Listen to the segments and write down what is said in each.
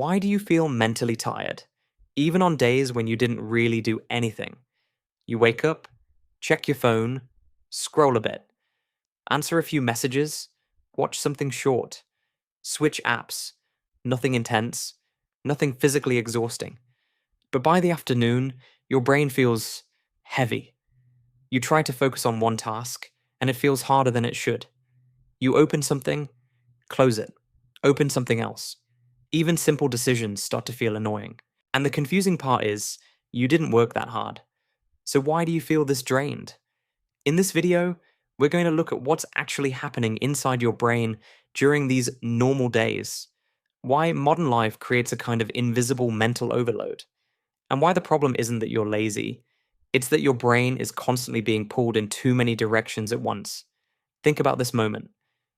Why do you feel mentally tired, even on days when you didn't really do anything? You wake up, check your phone, scroll a bit, answer a few messages, watch something short, switch apps, nothing intense, nothing physically exhausting. But by the afternoon, your brain feels heavy. You try to focus on one task, and it feels harder than it should. You open something, close it, open something else. Even simple decisions start to feel annoying. And the confusing part is, you didn't work that hard. So why do you feel this drained? In this video, we're going to look at what's actually happening inside your brain during these normal days, why modern life creates a kind of invisible mental overload, and why the problem isn't that you're lazy, it's that your brain is constantly being pulled in too many directions at once. Think about this moment.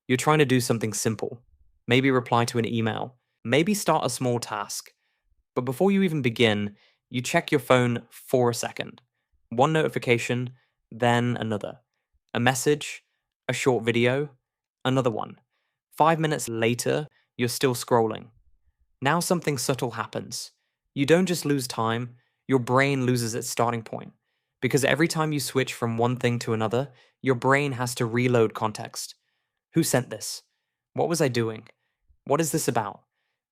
You're trying to do something simple, maybe reply to an email, maybe start a small task. But before you even begin, you check your phone for a second. One notification, then another. A message, a short video, another one. 5 minutes later, you're still scrolling. Now something subtle happens. You don't just lose time, your brain loses its starting point. Because every time you switch from one thing to another, your brain has to reload context. Who sent this? What was I doing? What is this about?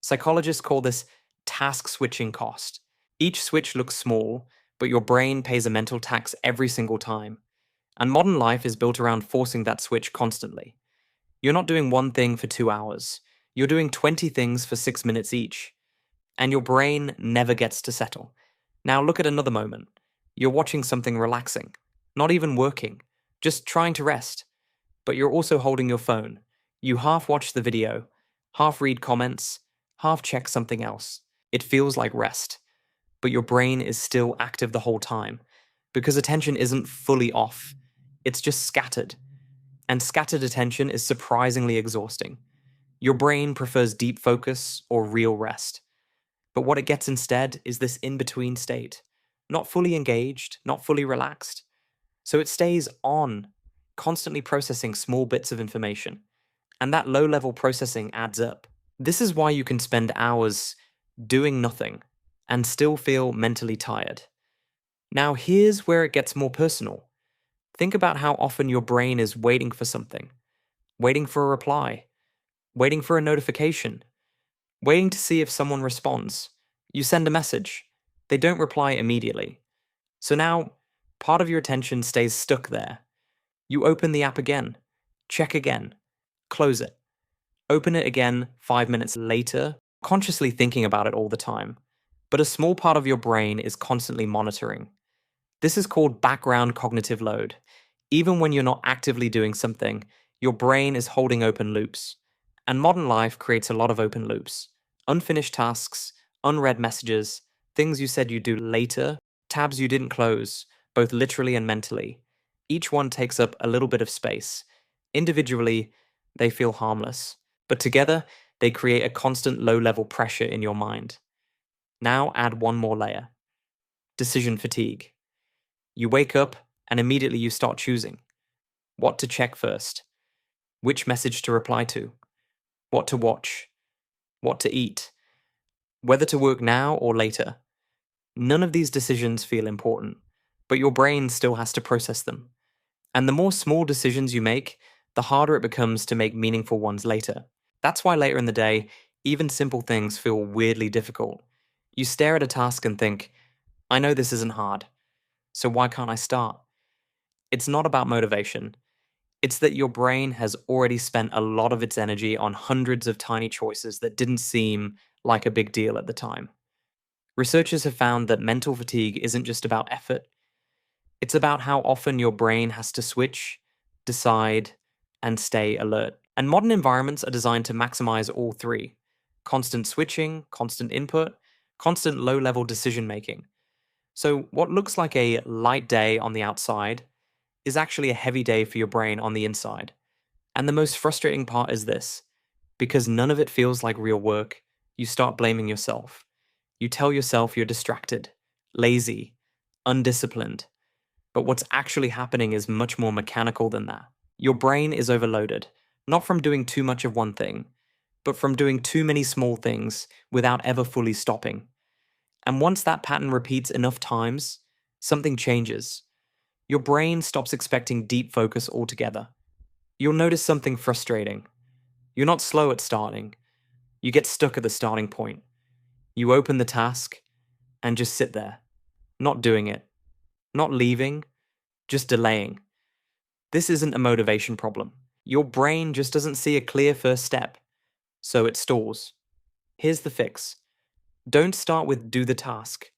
Psychologists call this task switching cost. Each switch looks small, but your brain pays a mental tax every single time. And modern life is built around forcing that switch constantly. You're not doing one thing for 2 hours. You're doing 20 things for 6 minutes each. And your brain never gets to settle. Now look at another moment. You're watching something relaxing, not even working, just trying to rest. But you're also holding your phone. You half watch the video, half read comments, half check something else. It feels like rest, but your brain is still active the whole time because attention isn't fully off. It's just scattered. And scattered attention is surprisingly exhausting. Your brain prefers deep focus or real rest. But what it gets instead is this in-between state. Not fully engaged, not fully relaxed. So it stays on, constantly processing small bits of information. And that low-level processing adds up. This is why you can spend hours doing nothing and still feel mentally tired. Now here's where it gets more personal. Think about how often your brain is waiting for something, waiting for a reply, waiting for a notification, waiting to see if someone responds. You send a message. They don't reply immediately. So now, part of your attention stays stuck there. You open the app again, check again, close it, open it again 5 minutes later, consciously thinking about it all the time. But a small part of your brain is constantly monitoring. This is called background cognitive load. Even when you're not actively doing something, your brain is holding open loops. And modern life creates a lot of open loops. Unfinished tasks, unread messages, things you said you'd do later, tabs you didn't close, both literally and mentally. Each one takes up a little bit of space. Individually, they feel harmless. But together, they create a constant low-level pressure in your mind. Now add one more layer. Decision fatigue. You wake up and immediately you start choosing. What to check first. Which message to reply to. What to watch. What to eat. Whether to work now or later. None of these decisions feel important, but your brain still has to process them. And the more small decisions you make, the harder it becomes to make meaningful ones later. That's why later in the day, even simple things feel weirdly difficult. You stare at a task and think, I know this isn't hard, so why can't I start? It's not about motivation. It's that your brain has already spent a lot of its energy on hundreds of tiny choices that didn't seem like a big deal at the time. Researchers have found that mental fatigue isn't just about effort. It's about how often your brain has to switch, decide, and stay alert. And modern environments are designed to maximize all three: constant switching, constant input, constant low-level decision-making. So what looks like a light day on the outside is actually a heavy day for your brain on the inside. And the most frustrating part is this: because none of it feels like real work, you start blaming yourself. You tell yourself you're distracted, lazy, undisciplined. But what's actually happening is much more mechanical than that. Your brain is overloaded, not from doing too much of one thing, but from doing too many small things without ever fully stopping. And once that pattern repeats enough times, something changes. Your brain stops expecting deep focus altogether. You'll notice something frustrating. You're not slow at starting. You get stuck at the starting point. You open the task and just sit there, not doing it, not leaving, just delaying. This isn't a motivation problem. Your brain just doesn't see a clear first step, so it stalls. Here's the fix. Don't start with do the task.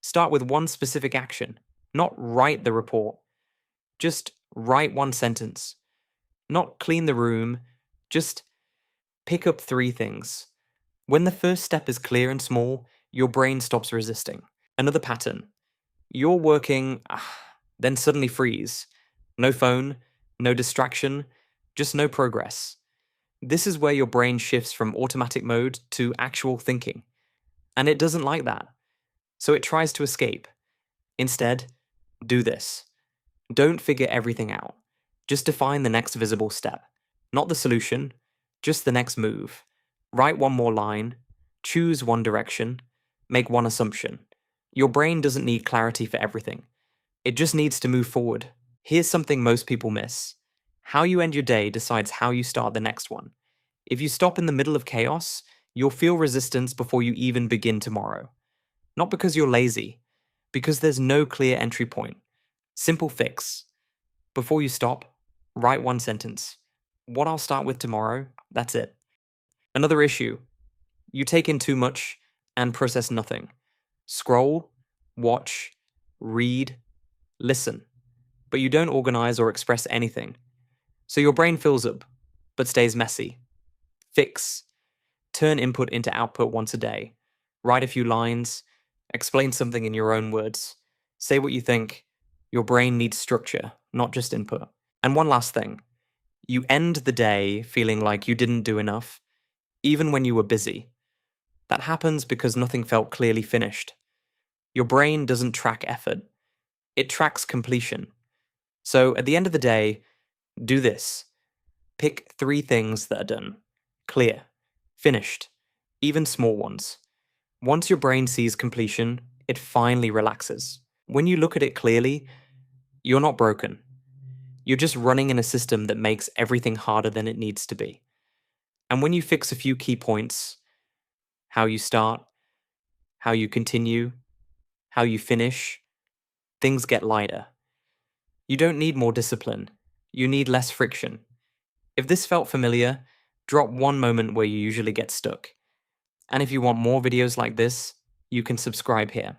Start with one specific action, not write the report. Just write one sentence. Not clean the room, just pick up 3 things. When the first step is clear and small, your brain stops resisting. Another pattern. You're working, then suddenly freeze. No phone, no distraction, just no progress. This is where your brain shifts from automatic mode to actual thinking. And it doesn't like that. So it tries to escape. Instead, do this. Don't figure everything out. Just define the next visible step. Not the solution, just the next move. Write one more line, choose one direction, make one assumption. Your brain doesn't need clarity for everything. It just needs to move forward. Here's something most people miss. How you end your day decides how you start the next one. If you stop in the middle of chaos, you'll feel resistance before you even begin tomorrow. Not because you're lazy, because there's no clear entry point. Simple fix. Before you stop, write one sentence. What I'll start with tomorrow, that's it. Another issue. You take in too much and process nothing. Scroll, watch, read, listen. But you don't organize or express anything. So your brain fills up, but stays messy. Fix. Turn input into output once a day. Write a few lines. Explain something in your own words. Say what you think. Your brain needs structure, not just input. And one last thing. You end the day feeling like you didn't do enough, even when you were busy. That happens because nothing felt clearly finished. Your brain doesn't track effort. It tracks completion. So at the end of the day, do this. Pick 3 things that are done. Clear. Finished. Even small ones. Once your brain sees completion, it finally relaxes. When you look at it clearly, you're not broken. You're just running in a system that makes everything harder than it needs to be. And when you fix a few key points, how you start, how you continue, how you finish, things get lighter. You don't need more discipline. You need less friction. If this felt familiar, drop one moment where you usually get stuck. And if you want more videos like this, you can subscribe here.